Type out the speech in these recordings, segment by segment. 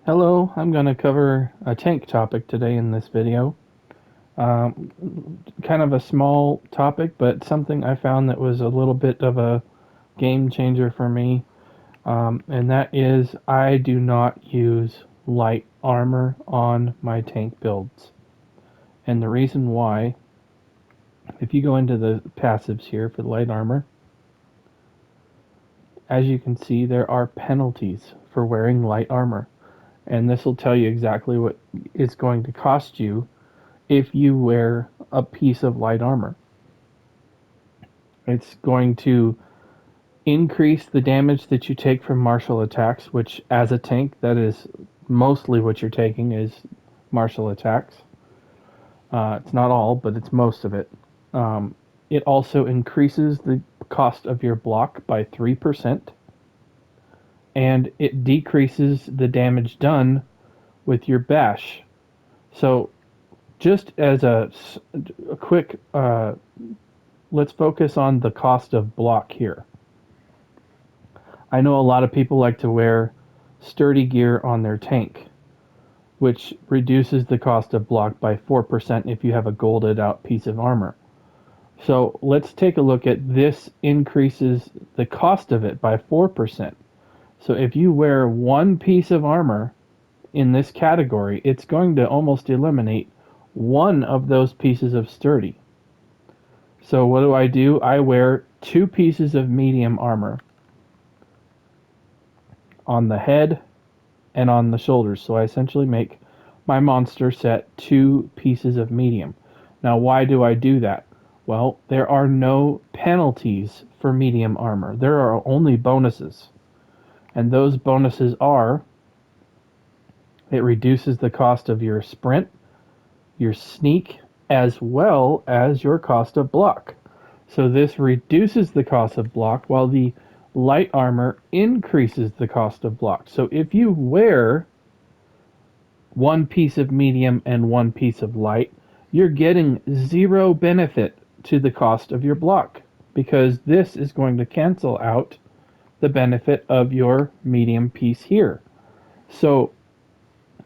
Hello, I'm going to cover a tank topic today in this video. Kind of a small topic, but something I found that was a little bit of a game changer for me, and that is I do not use light armor on my tank builds. And the reason why, if you go into the passives here for the light armor, as you can see, there are penalties for wearing light armor. And this will tell you exactly what it's going to cost you if you wear a piece of light armor. It's going to increase the damage that you take from martial attacks, which as a tank, that is mostly what you're taking is martial attacks. It's not all, but it's most of it. It also increases the cost of your block by 3%, and it decreases the damage done with your bash. So, just as a quick let's focus on the cost of block here. I know a lot of people like to wear sturdy gear on their tank, which reduces the cost of block by 4% if you have a golded out piece of armor. So let's take a look at this increases the cost of it by 4%. So if you wear one piece of armor in this category, it's going to almost eliminate one of those pieces of sturdy. So what do? I wear two pieces of medium armor on the head and on the shoulders. So I essentially make my monster set two pieces of medium. Now, why do I do that? Well, there are no penalties for medium armor. There are only bonuses. And those bonuses are it reduces the cost of your sprint, your sneak, as well as your cost of block. So this reduces the cost of block while the light armor increases the cost of block. So if you wear one piece of medium and one piece of light, you're getting zero benefit to the cost of your block because this is going to cancel out the benefit of your medium piece here. So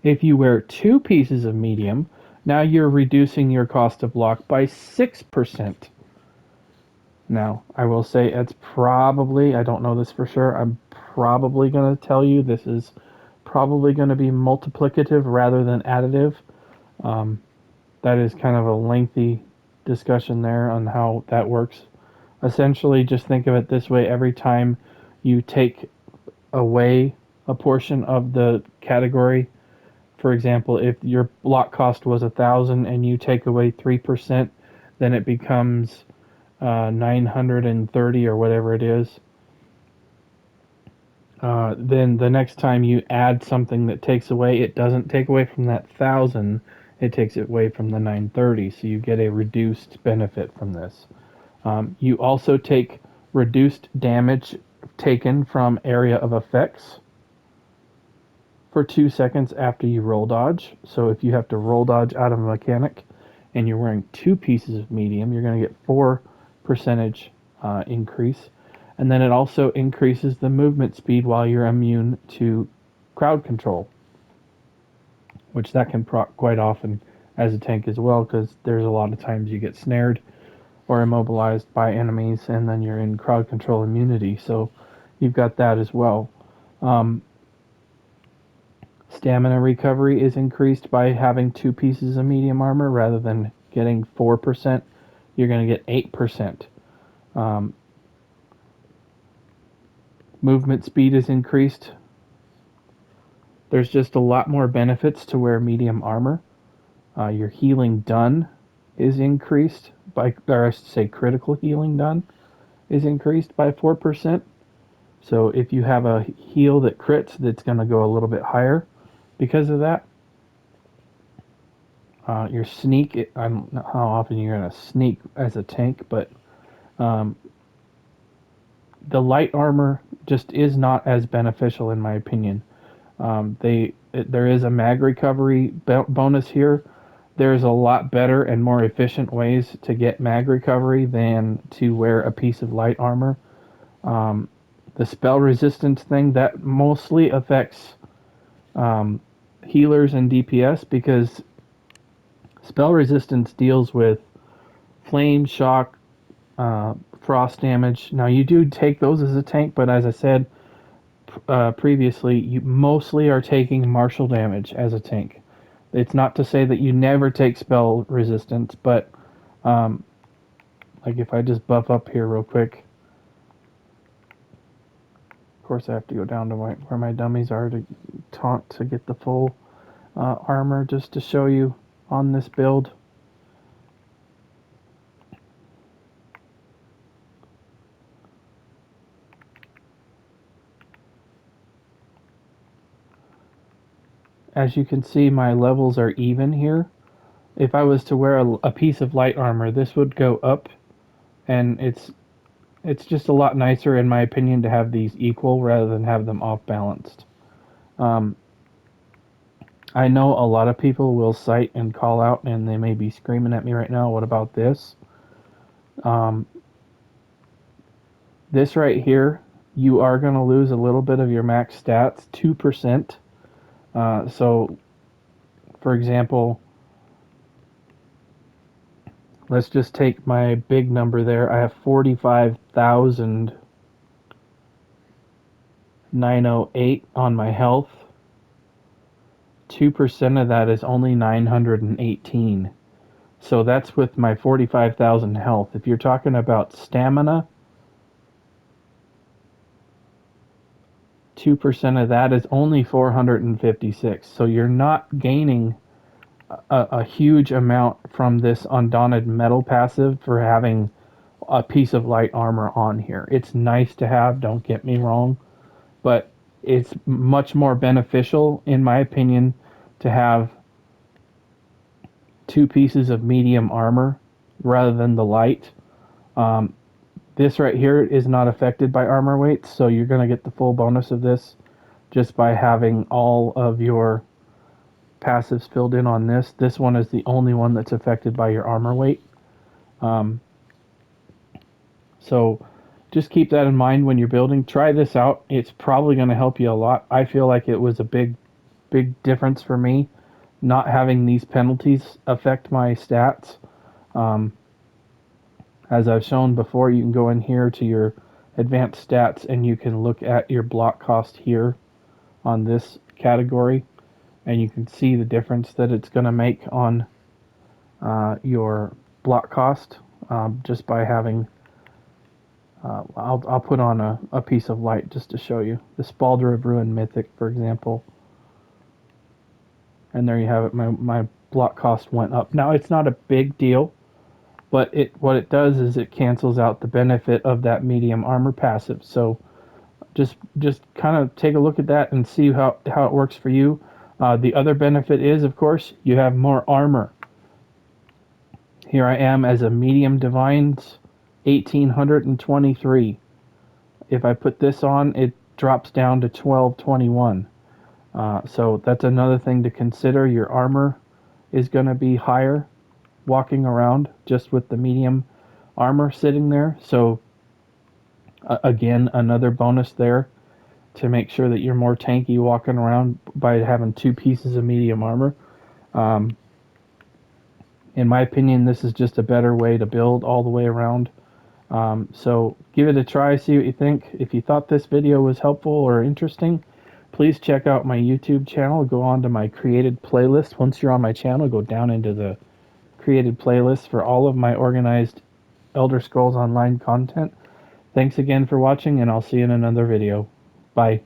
if you wear two pieces of medium, now you're reducing your cost of block by 6%. Now, I will say it's probably, I don't know this for sure, I'm probably going to tell you this is probably going to be multiplicative rather than additive. Um, that is kind of a lengthy discussion there on how that works. Essentially, just think of it this way every time you take away a portion of the category, for example, if your block cost was 1,000 and you take away 3%, then it becomes 930 or whatever it is. Then the next time you add something that takes away, it doesn't take away from that 1,000, it takes it away from the 930, so you get a reduced benefit from this. You also take reduced damage taken from area of effects for 2 seconds after you roll dodge. So if you have to roll dodge out of a mechanic and you're wearing two pieces of medium, you're going to get 4% increase. And then it also increases the movement speed while you're immune to crowd control, which that can proc quite often as a tank as well, because there's a lot of times you get snared or immobilized by enemies, and then you're in crowd control immunity. So you've got that as well. Um, Stamina recovery is increased by having two pieces of medium armor rather than getting 4%. You're going to get 8%. Um, Movement speed is increased. There's just a lot more benefits to wear medium armor. Your healing done is increased by, or I should say, critical healing done is increased by 4%. So if you have a heal that crits, that's going to go a little bit higher because of that. Your sneak, I don't know how often you're going to sneak as a tank, but um, the light armor just is not as beneficial in my opinion. There is a mag recovery bonus here. There's a lot better and more efficient ways to get mag recovery than to wear a piece of light armor. Um, the spell resistance thing that mostly affects healers and DPS, because spell resistance deals with flame, shock, frost damage. Now you do take those as a tank, but as I said previously, you mostly are taking martial damage as a tank. It's not to say that you never take spell resistance, but like if I just buff up here real quick, of course I have to go down to where my dummies are to taunt to get the full armor, just to show you on this build. As you can see, my levels are even here. If I was to wear a piece of light armor, this would go up, and it's just a lot nicer, in my opinion, to have these equal rather than have them off balanced. I know a lot of people will cite and call out, and they may be screaming at me right now, what about this? This right here, you are going to lose a little bit of your max stats, 2%. So, for example, let's just take my big number there. I have 45,908 on my health. 2% of that is only 918. So that's with my 45,000 health. If you're talking about stamina, 2% of that is only 456. So you're not gaining a huge amount from this Undaunted Mettle passive for having a piece of light armor on here. It's nice to have, don't get me wrong, but it's much more beneficial, in my opinion, to have 2 pieces of medium armor rather than the light. This right here is not affected by armor weights, so you're going to get the full bonus of this just by having all of your passives filled in on this. This one is the only one that's affected by your armor weight. So just keep that in mind when you're building. Try this out. It's probably going to help you a lot. I feel like it was a big difference for me not having these penalties affect my stats. As I've shown before, you can go in here to your advanced stats and you can look at your block cost here on this category, and you can see the difference that it's going to make on your block cost just by having I'll put on a piece of light just to show you the Spalder of Ruin Mythic, for example, and there you have it. My block cost went up. Now it's not a big deal, but what it does is it cancels out the benefit of that medium armor passive. So just kind of take a look at that and see how it works for you. The other benefit is, of course, you have more armor. Here I am as a medium divines, 1823. If I put this on, it drops down to 1221. So that's another thing to consider. Your armor is going to be higher walking around just with the medium armor sitting there. So again, another bonus there to make sure that you're more tanky walking around by having 2 pieces of medium armor. In my opinion, this is just a better way to build all the way around. So give it a try, see what you think. If you thought this video was helpful or interesting, please check out my YouTube channel. Go on to my created playlist. Once you're on my channel, go down into the created playlist for all of my organized Elder Scrolls Online content. Thanks again for watching, and I'll see you in another video. Bye.